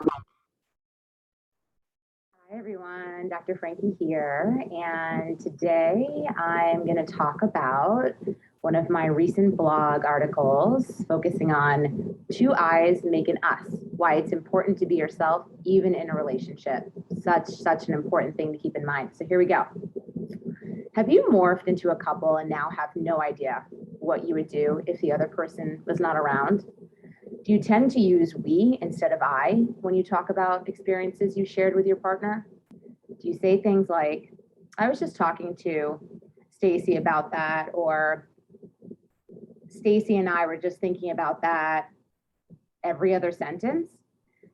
Hi everyone, Dr. Frankie here, and today I'm going to talk about one of my recent blog articles focusing on two eyes make an us, why it's important to be yourself even in a relationship. Such an important thing to keep in mind. So here we go. Have you morphed into a couple and now have no idea what you would do if the other person was not around? Do you tend to use we instead of I when you talk about experiences you shared with your partner? Do you say things like, I was just talking to Stacy about that, or Stacy and I were just thinking about that every other sentence?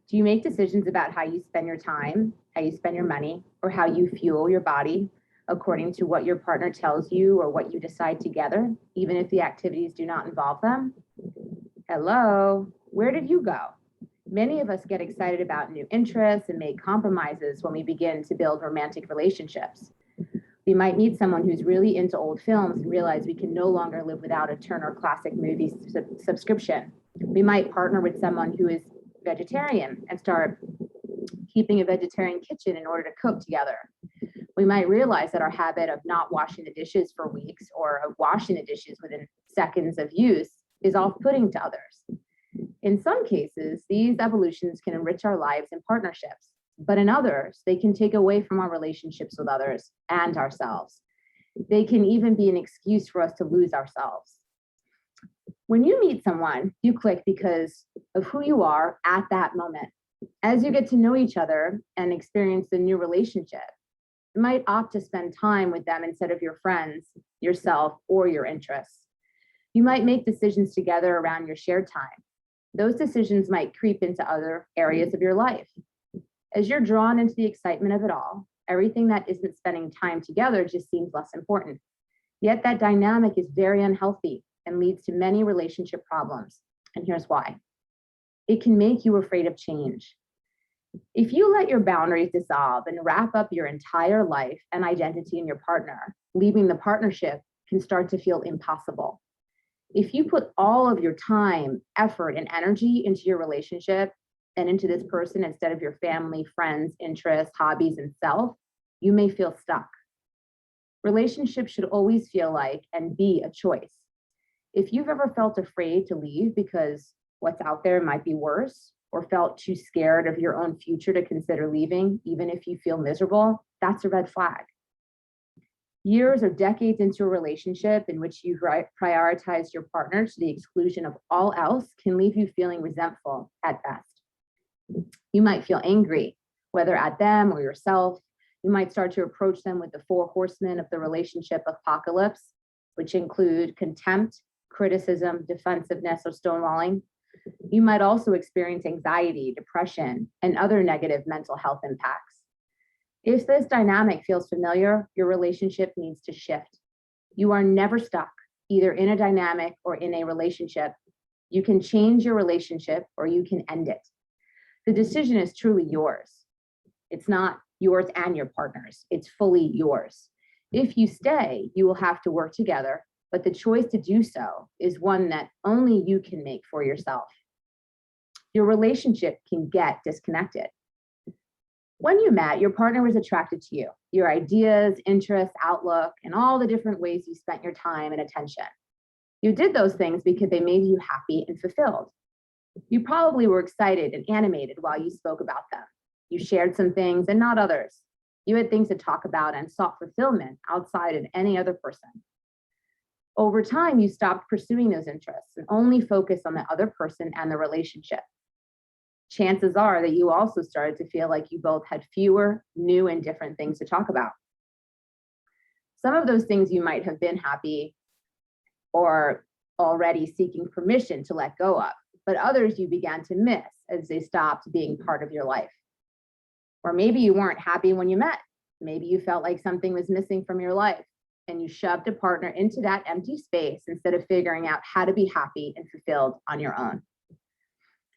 Do you make decisions about how you spend your time, how you spend your money, or how you fuel your body according to what your partner tells you or what you decide together, even if the activities do not involve them? Hello, where did you go? Many of us get excited about new interests and make compromises when we begin to build romantic relationships. We might meet someone who's really into old films and realize we can no longer live without a Turner Classic Movie subscription. We might partner with someone who is vegetarian and start keeping a vegetarian kitchen in order to cook together. We might realize that our habit of not washing the dishes for weeks or of washing the dishes within seconds of use is off-putting to others. In some cases, these evolutions can enrich our lives and partnerships, but in others, they can take away from our relationships with others and ourselves. They can even be an excuse for us to lose ourselves. When you meet someone, you click because of who you are at that moment. As you get to know each other and experience the new relationship, you might opt to spend time with them instead of your friends, yourself, or your interests. You might make decisions together around your shared time. Those decisions might creep into other areas of your life. As you're drawn into the excitement of it all, everything that isn't spending time together just seems less important. Yet that dynamic is very unhealthy and leads to many relationship problems. And here's why. It can make you afraid of change. If you let your boundaries dissolve and wrap up your entire life and identity in your partner, leaving the partnership can start to feel impossible. If you put all of your time, effort, and energy into your relationship and into this person instead of your family, friends, interests, hobbies, and self, you may feel stuck. Relationships should always feel like and be a choice. If you've ever felt afraid to leave because what's out there might be worse, or felt too scared of your own future to consider leaving, even if you feel miserable, that's a red flag. Years or decades into a relationship in which you've prioritized your partner to the exclusion of all else can leave you feeling resentful at best. You might feel angry, whether at them or yourself. You might start to approach them with the four horsemen of the relationship apocalypse, which include contempt, criticism, defensiveness, or stonewalling. You might also experience anxiety, depression, and other negative mental health impacts. If this dynamic feels familiar, your relationship needs to shift. You are never stuck, either in a dynamic or in a relationship. You can change your relationship or you can end it. The decision is truly yours. It's not yours and your partner's, it's fully yours. If you stay, you will have to work together, but the choice to do so is one that only you can make for yourself. Your relationship can get disconnected. When you met, your partner was attracted to you, your ideas, interests, outlook, and all the different ways you spent your time and attention. You did those things because they made you happy and fulfilled. You probably were excited and animated while you spoke about them. You shared some things and not others. You had things to talk about and sought fulfillment outside of any other person. Over time, you stopped pursuing those interests and only focused on the other person and the relationship. Chances are that you also started to feel like you both had fewer, new, and different things to talk about. Some of those things you might have been happy or already seeking permission to let go of, but others you began to miss as they stopped being part of your life. Or maybe you weren't happy when you met. Maybe you felt like something was missing from your life and you shoved a partner into that empty space instead of figuring out how to be happy and fulfilled on your own.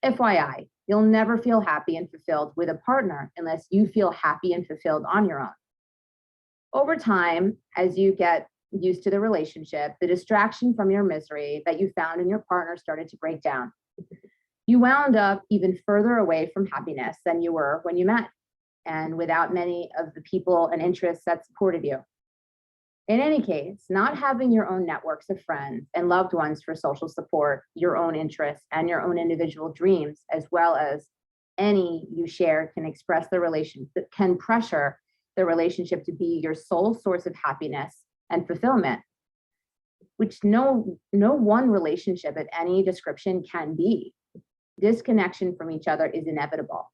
FYI, you'll never feel happy and fulfilled with a partner unless you feel happy and fulfilled on your own. Over time, as you get used to the relationship, the distraction from your misery that you found in your partner started to break down. you wound up even further away from happiness than you were when you met, and without many of the people and interests that supported you. In any case, not having your own networks of friends and loved ones for social support, your own interests, and your own individual dreams, as well as any you share, can pressure the relationship to be your sole source of happiness and fulfillment, which no one relationship of any description can be. Disconnection from each other is inevitable.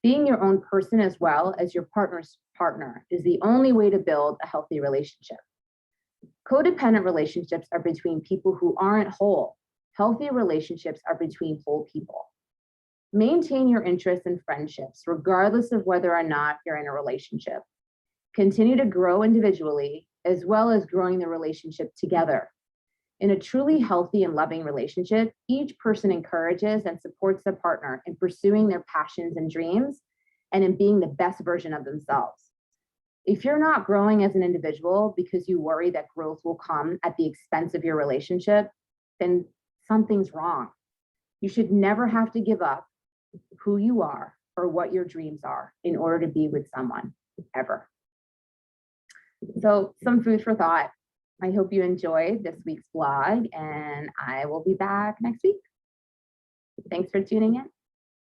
Being your own person as well as your partner's partner is the only way to build a healthy relationship. Codependent relationships are between people who aren't whole. Healthy relationships are between whole people. Maintain your interests and friendships, regardless of whether or not you're in a relationship. Continue to grow individually, as well as growing the relationship together. In a truly healthy and loving relationship, each person encourages and supports their partner in pursuing their passions and dreams and in being the best version of themselves. If you're not growing as an individual because you worry that growth will come at the expense of your relationship, then something's wrong. You should never have to give up who you are or what your dreams are in order to be with someone, ever. So, some food for thought. I hope you enjoyed this week's blog, and I will be back next week. Thanks for tuning in.